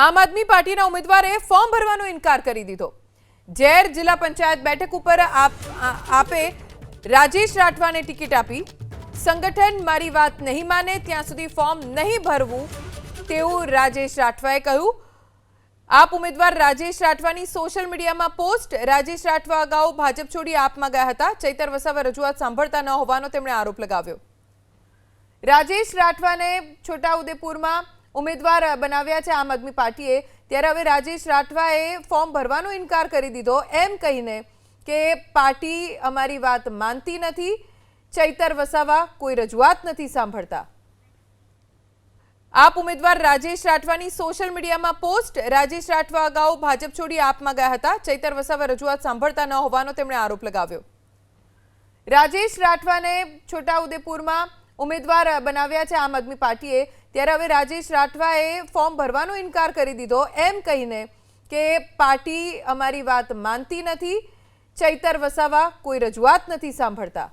આમ આદમી પાર્ટીના ઉમેદવારે ફોર્મ ભરવાનો ઇનકાર કરી દીધો। ઝેર જિલ્લા પંચાયત બેઠક ઉપર આપે રાજેશ રાઠવાને ટિકિટ આપી। સંગઠન મારી વાત નહીં માને ત્યાં સુધી ફોર્મ નહીં ભરવું તેવું રાજેશ રાઠવાએ કહ્યું। આપ ઉમેદવાર રાજેશ રાઠવાની સોશિયલ મીડિયામાં પોસ્ટ। રાજેશ રાઠવા અગાઉ ભાજપ છોડી આપમાં ગયા હતા। ચૈતર વસાવા રજૂઆત સાંભળતા ન હોવાનો તેમણે આરોપ લગાવ્યો। રાજેશ રાઠવાને છોટાઉદેપુરમાં ઉમેદવાર બનાવ્યા છે આમ આદમી પાર્ટીએ, ત્યારે હવે રાજેશ રાઠવાએ ફોર્મ ભરવાનો ઇનકાર કરી દીધો, એમ કહીને કે પાર્ટી અમારી વાત માનતી નથી, ચૈતર વસાવા કોઈ રજૂઆત નથી સાંભળતા। આપ ઉમેદવાર રાજેશ રાઠવાની સોશિયલ મીડિયામાં પોસ્ટ। રાજેશ રાઠવા અગાઉ ભાજપ છોડી આપમાં ગયા હતા। ચૈતર વસાવા રજૂઆત સાંભળતા ન હોવાનો તેમણે આરોપ લગાવ્યો। રાજેશ રાઠવાને છોટાઉદેપુરમાં ઉમેદવાર બનાવ્યા છે આમ આદમી પાર્ટીએ, ત્યારે હવે રાજેશ રાઠવાએ ફોર્મ ભરવાનો ઇનકાર કરી દીધો, એમ કહીને કે પાર્ટી અમારી વાત માનતી નથી, ચૈતર વસાવા કોઈ રજૂઆત નથી સાંભળતા।